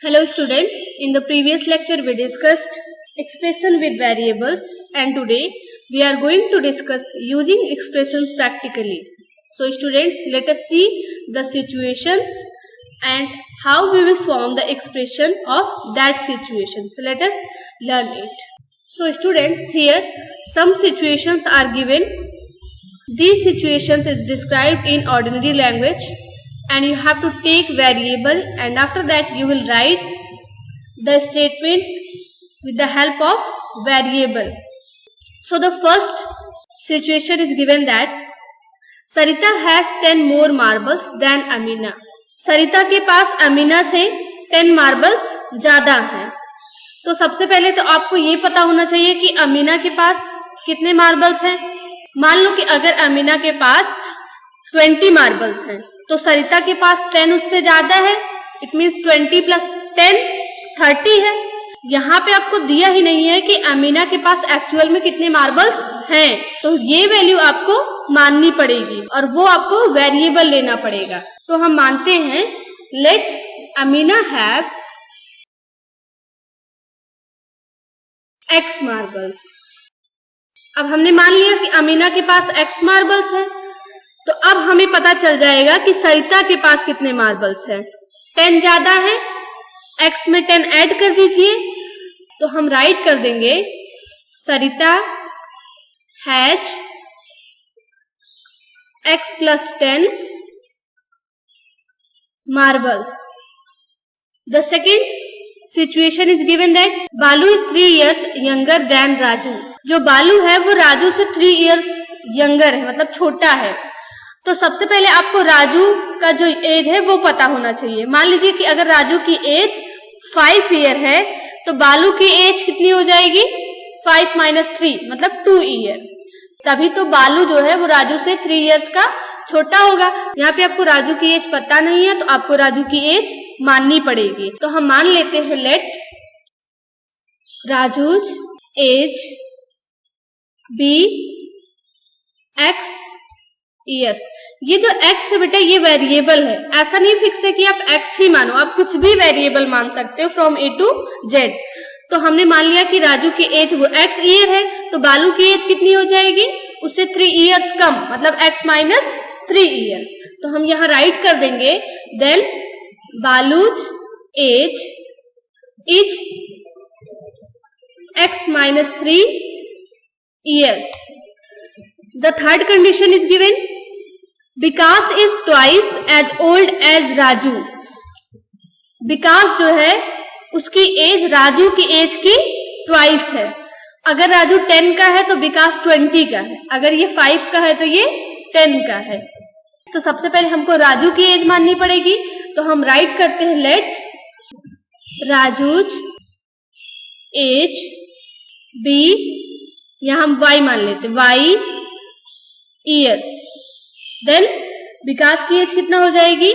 Hello students, in the previous lecture we discussed expression with variables and today we are going to discuss using expressions practically. So students, let us see the situations and how we will form the expression of that situation. So let us learn it. So students, here some situations are given. These situations is described in ordinary language and you have to take variable and after that you will write the statement with the help of variable. So the first situation is given that Sarita has 10 more marbles than Amina. सरिता के पास अमीना से 10 marbles ज्यादा हैं। तो सबसे पहले तो आपको ये पता होना चाहिए कि अमीना के पास कितने मार्बल्स हैं। मान लो कि अगर अमीना के पास 20 मार्बल्स हैं तो सरिता के पास 10 उससे ज्यादा है। इट मीन्स 20 प्लस 10 30 है। यहाँ पे आपको दिया ही नहीं है कि अमीना के पास एक्चुअल में कितने मार्बल्स हैं, तो ये वैल्यू आपको माननी पड़ेगी और वो आपको वेरिएबल लेना पड़ेगा। तो हम मानते हैं let Amina have x marbles. अब हमने मान लिया कि अमीना के पास x मार्बल्स है, तो अब हमें पता चल जाएगा कि सरिता के पास कितने मार्बल्स है। 10 ज्यादा है, x में 10 ऐड कर दीजिए, तो हम राइट कर देंगे सरिता has x plus 10 marbles. The second situation is given that Balu is 3 years younger than Raju. जो बालू है वो राजू से 3 years younger है, मतलब छोटा है। तो सबसे पहले आपको राजू का जो एज है वो पता होना चाहिए। मान लीजिए कि अगर राजू की एज 5 year है तो बालू की एज कितनी हो जाएगी 5 minus 3 मतलब 2 year। तभी तो बालू जो है वो राजू से 3 years का छोटा होगा। यहाँ पे आपको राजू की एज पता नहीं है तो आपको राजू की एज माननी पड़ेगी। तो हम मान लेते हैं let Raju's age be x years। ये जो x है बेटा ये वेरिएबल है, ऐसा नहीं फिक्स है कि आप x ही मानो, आप कुछ भी वेरिएबल मान सकते हो फ्रॉम a to z। तो हमने मान लिया कि राजू की एज वो x ईयर है, तो बालू की एज कितनी हो जाएगी उससे 3 years कम, मतलब x minus 3 years। तो हम यहाँ राइट कर देंगे then values as is x minus 3 years। The third condition is given Vikas is twice as old as Raju। विकास जो है उसकी एज राजू की एज की ट्वाइस है। अगर राजू 10 का है तो विकास 20 का है, अगर ये 5 का है तो ये 10 का है। तो सबसे पहले हमको राजू की एज माननी पड़ेगी, तो हम राइट करते हैं लेट राजूज एज बी, यहां हम y मान लेते y ईयर्स। देन विकास की एज कितना हो जाएगी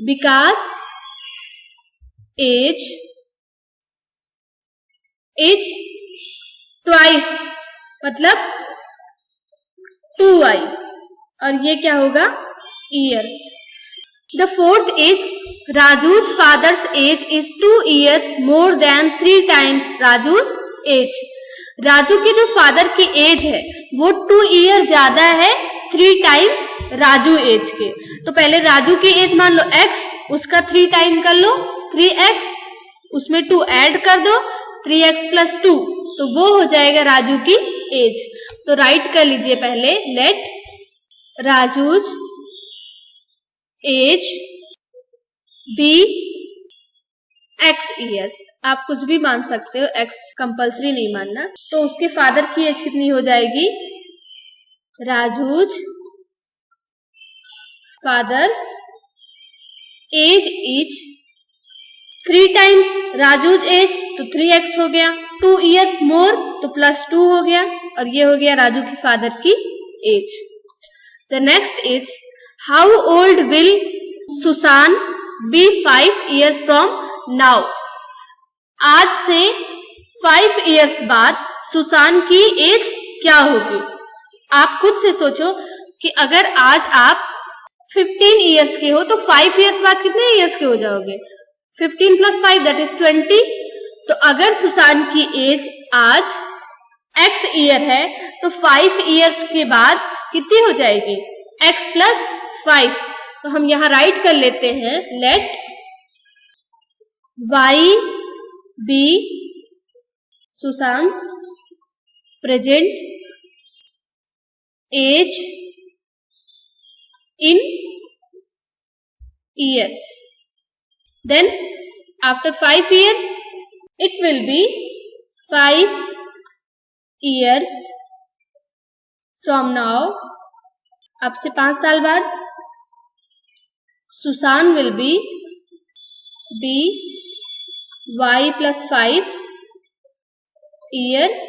विकास एज ट्वाइस मतलब 2y और ये क्या होगा years. The fourth age Raju's father's age is 2 years more than 3 times Raju's age. Raju की जो फादर की एज है वो 2 year ज्यादा है 3 times राजू एज के। तो पहले राजू की एज मान लो x, उसका 3 टाइम कर लो 3x, उसमें 2 ऐड कर दो 3x plus 2, तो वो हो जाएगा राजू की एज। तो राइट कर लीजिए पहले let Raju's age be x years। आप कुछ भी मान सकते हो, x कंपल्सरी नहीं मानना। तो उसके फादर की एज कितनी हो जाएगी Raju's father's age is 3 times Raju's age तो 3x हो गया, 2 years मोर तो प्लस 2 हो गया और ये हो गया राजू की फादर की age. The next is how old will Susan be 5 years from now. आज से 5 years बाद सुसान की एज क्या होगी। आप खुद से सोचो कि अगर आज आप 15 years के हो तो 5 years बाद कितने years के हो जाओगे। 15 + 5 दैट इज 20। तो अगर सुसान की एज आज x ईयर है तो 5 ईयर्स के बाद कितनी हो जाएगी, x + 5। तो हम यहां राइट कर लेते हैं, let y be Susan's present age in years, then after 5 years it will be 5 years from now। अब से 5 साल बाद Susan will be y + 5 years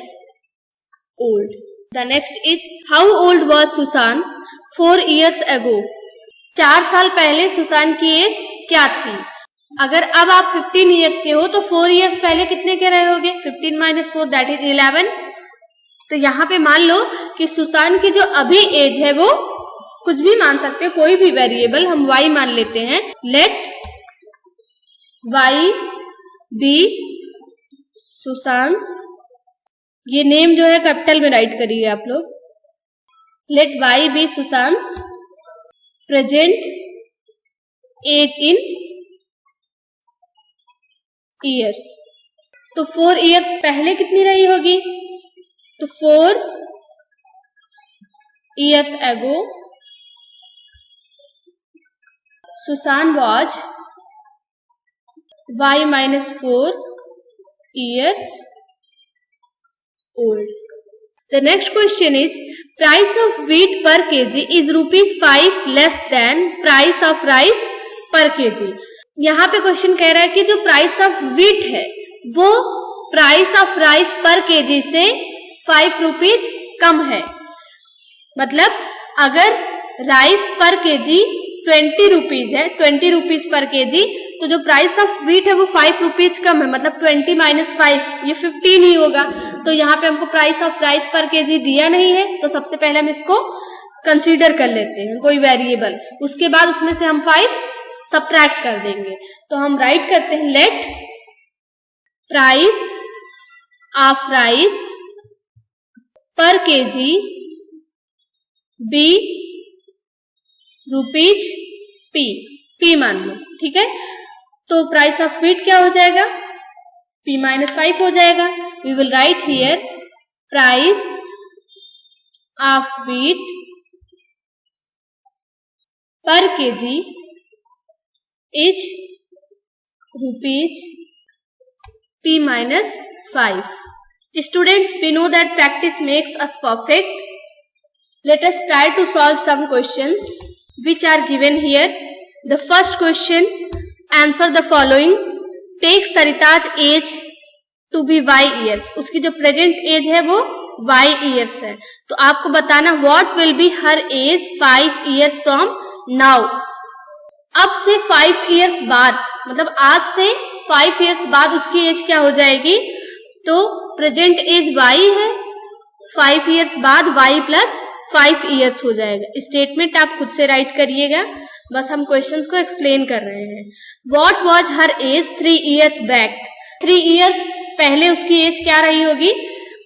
old। The next is how old was Susan 4 years ago। 4 साल पहले Susan की as क्या थी। अगर अब आप 15 ईयर के हो तो 4 इयर्स पहले कितने के रहे होगे, 15 - 4 दैट इज 11। तो यहाँ पे मान लो कि सुसान की जो अभी एज है वो कुछ भी मान सकते हो, कोई भी वेरिएबल, हम y मान लेते हैं। लेट y बी सुशांत, ये नेम जो है कैपिटल में राइट करिए आप लोग। Let y be Susan's present age in years. तो 4 इयर्स पहले कितनी रही होगी, तो 4 years ago Susan was y - 4 years old। The next question is price of wheat per kg is ₹5 less than price of rice per kg। यहाँ पे question कह रहा है कि जो प्राइस ऑफ व्हीट है वो प्राइस ऑफ राइस पर केजी से 5 रुपीज कम है। मतलब अगर राइस पर केजी 20 रुपीज है, 20 रुपीज पर केजी, तो जो प्राइस ऑफ व्हीट है वो 5 रुपीज कम है, मतलब 20 - 5 ये 15 ही होगा। तो यहाँ पे हमको प्राइस ऑफ राइस पर केजी दिया नहीं है, तो सबसे पहले हम इसको कंसीडर कर लेते हैं कोई वेरिएबल, उसके बाद उसमें से हम 5 सब्ट्रैक्ट कर देंगे। तो हम राइट करते हैं लेट प्राइस ऑफ राइस पर केजी बी रुपीज पी मान लो, ठीक है। तो प्राइस ऑफ व्हीट क्या हो जाएगा, p - 5 हो जाएगा। We will write here price of wheat per kg is rupees p - 5। Students, we know that practice makes us perfect. Let us try to solve some questions which are given here. The first question, answer the following. Take Sarita's age to be y years। उसकी जो present as है वो y years है, तो आपको बताना what will be her age 5 years from now। अब से 5 इयर्स बाद, मतलब आज से 5 इयर्स बाद उसकी एज क्या हो जाएगी, तो प्रेजेंट एज y है, 5 इयर्स बाद y + 5 इयर्स हो जाएगा। स्टेटमेंट आप खुद से राइट करिएगा, बस हम क्वेश्चंस को एक्सप्लेन कर रहे हैं। What was her age 3 years back. 3 years पहले उसकी एज क्या रही होगी,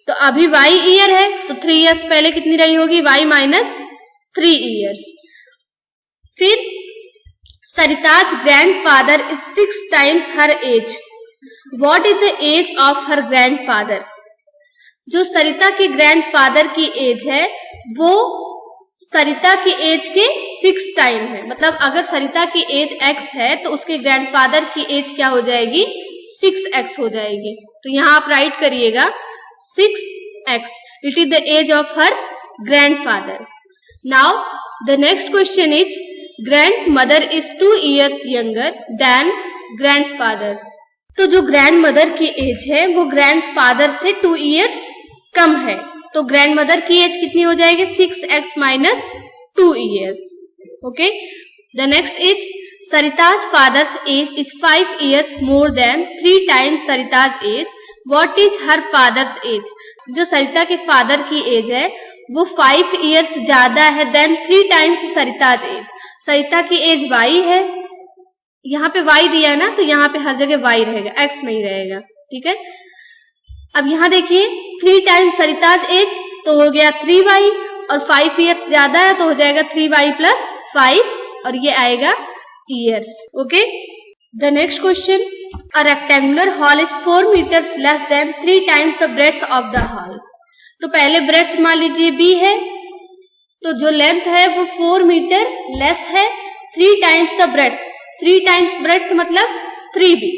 तो अभी y ईयर है तो 3 इयर्स पहले कितनी रही होगी, y - 3 इयर्स। फिर Sarita's grandfather is 6 times her age। What is the age of her grandfather? जो सरिता के ग्रैंडफादर की एज है वो सरिता की एज के 6 टाइम है। मतलब अगर सरिता की एज x है तो उसके ग्रैंडफादर की एज क्या हो जाएगी, 6x हो जाएगी। तो यहाँ आप राइट करिएगा 6x, it is the age of her grandfather. Now the next question is grandmother is 2 years younger than grandfather. तो जो ग्रैंडमदर की एज है वो ग्रैंडफादर से 2 years कम है, तो ग्रैंडमदर की एज कितनी हो जाएगी, 6x - 2 years। Okay, the next is Sarita's father's age is 5 years more than 3 times Sarita's age। What is her father's age? जो सरिता के फादर की एज है वो 5 years ज्यादा है देन 3 times Sarita's age। सरिता की एज y है, यहाँ पे y दिया है ना, तो यहाँ पे हर जगह y रहेगा, x नहीं रहेगा, ठीक है। अब यहाँ देखिए 3 टाइम्स सरिताज एज तो हो गया 3y, और 5 ईयर्स ज्यादा है तो हो जाएगा 3y प्लस 5, और ये आएगा years. Okay, the next question, a rectangular hall is 4 meters less than 3 times the breadth of the hall. तो पहले ब्रेड्थ मान लीजिए b है, तो जो लेंथ है वो 4 मीटर लेस है 3 times the breadth. 3 times breadth मतलब 3b,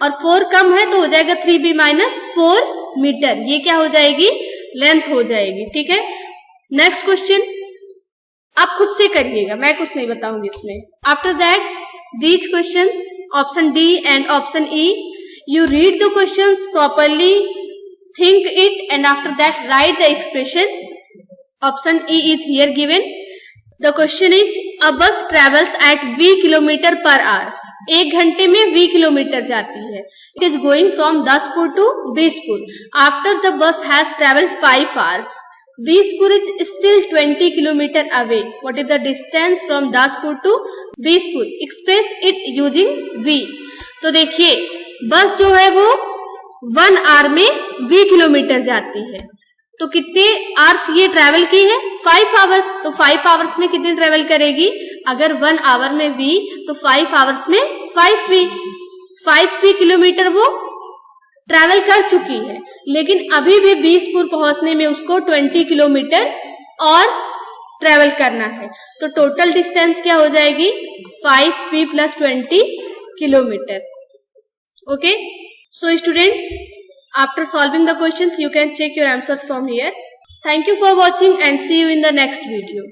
और 4 कम है तो हो जाएगा 3b माइनस 4 मीटर, ये क्या हो जाएगी, लेंथ हो जाएगी, ठीक है। नेक्स्ट क्वेश्चन आप खुद से करिएगा, मैं कुछ नहीं बताऊंगी इसमें। After that these questions option D and option E, you read the questions properly, think it, and after that write the expression. Option E is here given. The question is, a bus travels at v kilometer per hour. 1 घंटे में v kilometre जाती है. It is going from Daspur to Bijpur. After the bus has traveled 5 hours, Bijpur is still 20 kilometer away. What is the distance from Daspur to Bijpur? Express it using v. तो देखिए बस जो है वो 1 our में v kilometre जाती है, तो कितने आवर्स ये ट्रेवल की है, 5 आवर्स। तो 5 आवर्स में कितने ट्रेवल करेगी, अगर 1 आवर में v तो 5 आवर्स में 5v किलोमीटर वो ट्रेवल कर चुकी है, लेकिन अभी भी बीजपुर पहुंचने में उसको 20 किलोमीटर और ट्रेवल करना है। तो टोटल डिस्टेंस क्या हो जाएगी, 5v plus 20 kilometre. Okay, so students, after solving the questions you can check your answers from here. Thank you for watching and see you in the next video.